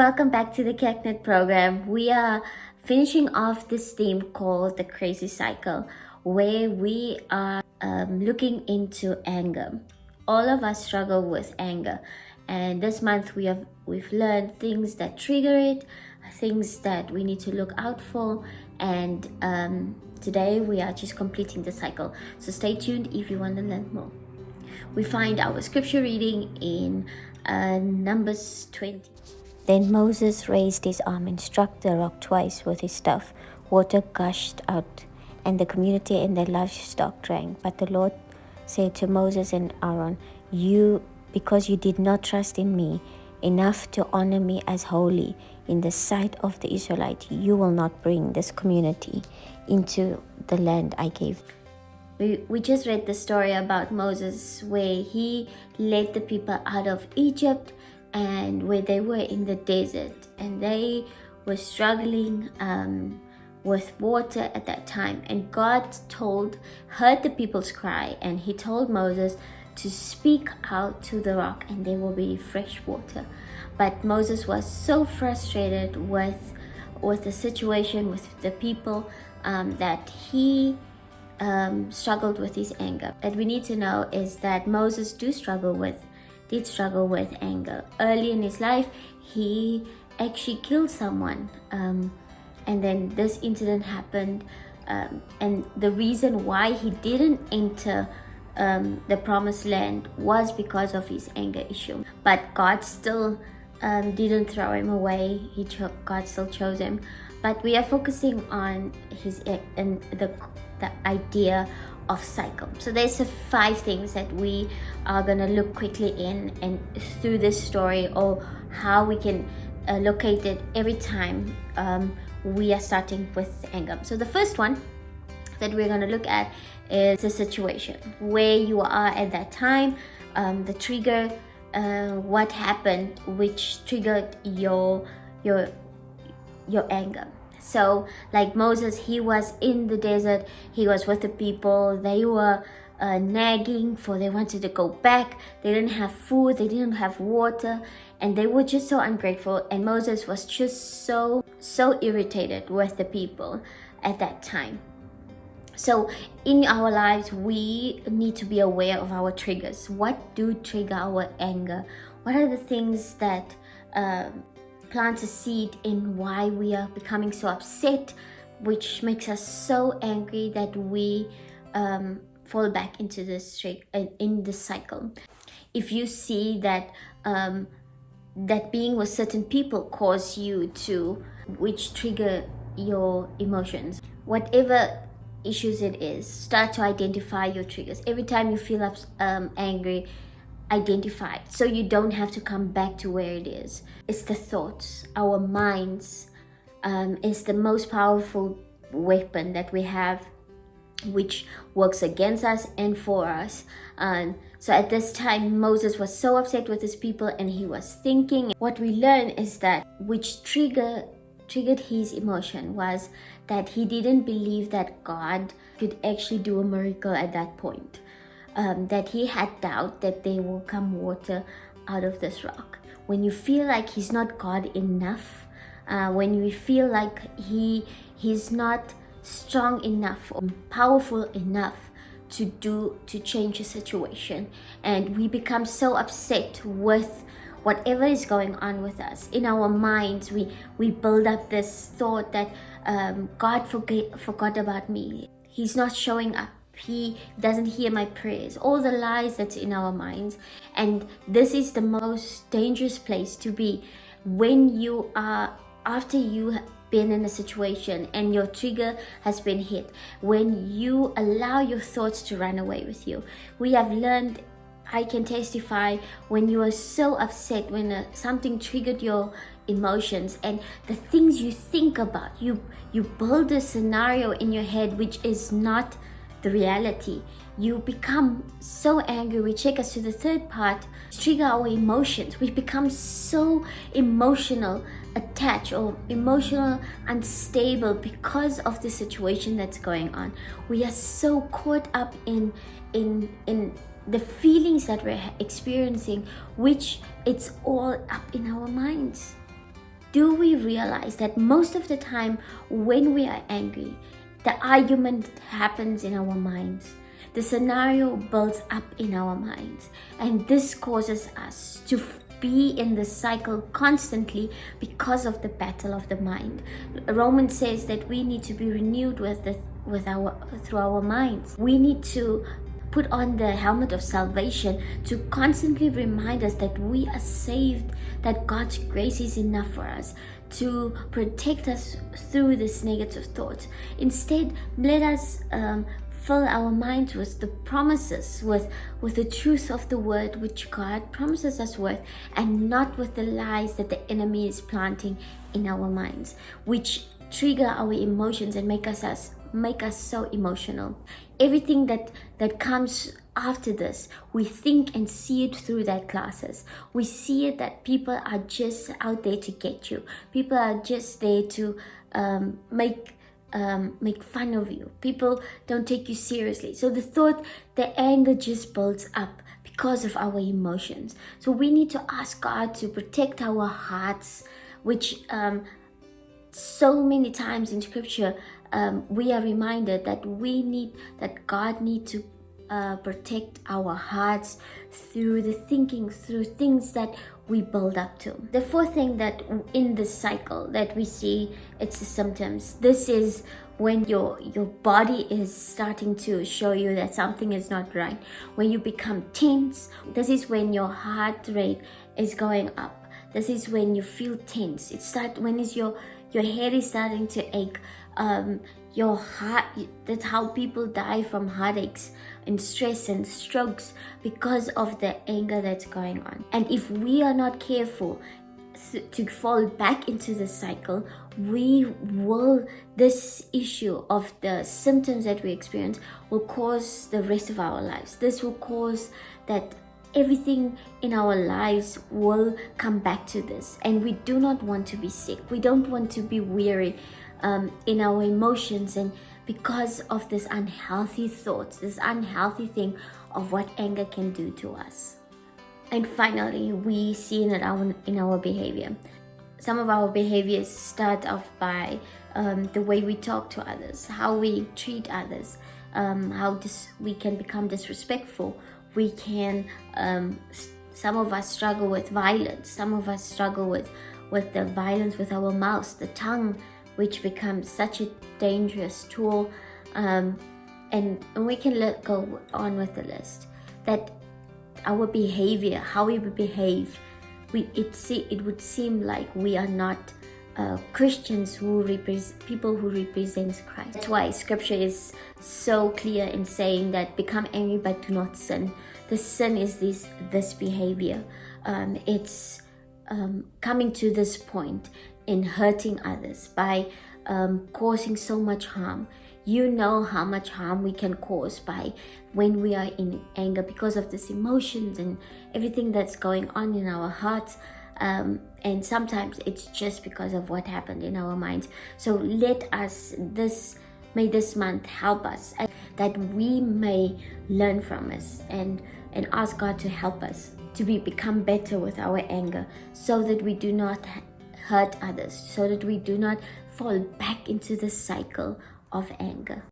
welcome back to the CACNET program. We are finishing off this theme called the crazy cycle, where we are looking into anger. All of us struggle with anger, and this month we've learned things that trigger it, things that we need to look out for, and today we are just completing the cycle. So stay tuned if you want to learn more. We find our scripture reading in Numbers 20. Then Moses raised his arm and struck the rock twice with his staff. Water gushed out, and the community and their livestock drank. But the Lord said to Moses and Aaron, because you did not trust in me enough to honor me as holy in the sight of the Israelites, you will not bring this community into the land I gave. We just read the story about Moses, where he led the people out of Egypt and where they were in the desert, and they were struggling with water at that time. And God heard the people's cry, and he told Moses to speak out to the rock and there will be fresh water. But Moses was so frustrated with the situation, with the people, that he struggled with his anger. What we need to know is that Moses did struggle with anger. Early in his life, he actually killed someone, and then this incident happened, and the reason why he didn't enter the promised land was because of his anger issue. But God still didn't throw him away. God still chose him. But we are focusing on the idea of cycle. So there's 5 things that we are going to look quickly in and through this story, or how we can locate it every time we are starting with anger. So the first one that we're going to look at is the situation where you are at that time, the trigger, what happened which triggered your anger. So like Moses, he was in the desert, he was with the people, they were nagging for they wanted to go back, they didn't have food, they didn't have water, and they were just so ungrateful. And Moses was just so irritated with the people at that time. So in our lives, we need to be aware of our triggers. What do trigger our anger? What are the things that plants a seed in why we are becoming so upset, which makes us so angry that we fall back into in this cycle? If you see that being with certain people cause you to, which trigger your emotions, whatever issues it is, start to identify your triggers. Every time you feel angry, identify it, so you don't have to come back to where it is. It's the thoughts. Our minds is the most powerful weapon that we have, which works against us and for us. So at this time, Moses was so upset with his people, and he was thinking. What we learn is that which triggered his emotion was that he didn't believe that God could actually do a miracle at that point. That he had doubt that there will come water out of this rock. When you feel like he's not God enough, when you feel like he's not strong enough or powerful enough to change a situation, and we become so upset with whatever is going on with us. In our minds, we build up this thought that God forgot about me. He's not showing up. He doesn't hear my prayers. All the lies that's in our minds. And this is the most dangerous place to be when you are, after you have been in a situation and your trigger has been hit, when you allow your thoughts to run away with you. We have learned, I can testify, when you are so upset, when something triggered your emotions, and the things you think about, you build a scenario in your head which is not the reality. You become so angry, which takes us to the third part, trigger our emotions. We become so emotional attached or emotional unstable because of the situation that's going on. We are so caught up in the feelings that we're experiencing, which it's all up in our minds. Do we realize that most of the time when we are angry, the argument happens in our minds? The scenario builds up in our minds, and this causes us to be in the cycle constantly because of the battle of the mind. Romans says that we need to be renewed through our minds. We need to put on the helmet of salvation to constantly remind us that we are saved, that God's grace is enough for us to protect us through this negative thought. Instead, let us fill our minds with the promises, with the truth of the word which God promises us with, and not with the lies that the enemy is planting in our minds, which trigger our emotions and make us so emotional. Everything that comes after this, we think and see it through that glasses. We see it that people are just out there to get you. People are just there to make fun of you. People don't take you seriously. So the anger just builds up because of our emotions. So we need to ask God to protect our hearts, which so many times in scripture we are reminded that God needs to protect our hearts through the thinking, through things that we build up to. The fourth thing that in this cycle that we see, it's the symptoms. This is when your body is starting to show you that something is not right. When you become tense, this is when your heart rate is going up. This is when you feel tense. When is your head is starting to ache. Your heart, that's how people die from heartaches and stress and strokes, because of the anger that's going on. And if we are not careful to fall back into the cycle, this issue of the symptoms that we experience will cause the rest of our lives. This will cause that everything in our lives will come back to this, and we do not want to be sick. We don't want to be weary in our emotions, and because of this unhealthy thoughts, this unhealthy thing of what anger can do to us. And finally, we see it in our behavior. Some of our behaviors start off by the way we talk to others, how we treat others, we can become disrespectful. We can, some of us struggle with violence. Some of us struggle with the violence with our mouth, the tongue, which becomes such a dangerous tool. And we can go on with the list. That our behavior, how we behave, it would seem like we are not Christians people who represent Christ. That's why scripture is so clear in saying that become angry but do not sin. The sin is this behavior. It's coming to this point in hurting others by causing so much harm. You know how much harm we can cause by when we are in anger, because of this emotions and everything that's going on in our hearts. And sometimes it's just because of what happened in our minds. So may this month help us, that we may learn from us and ask God to help us to become better with our anger, so that we do not hurt others, so that we do not fall back into the cycle of anger.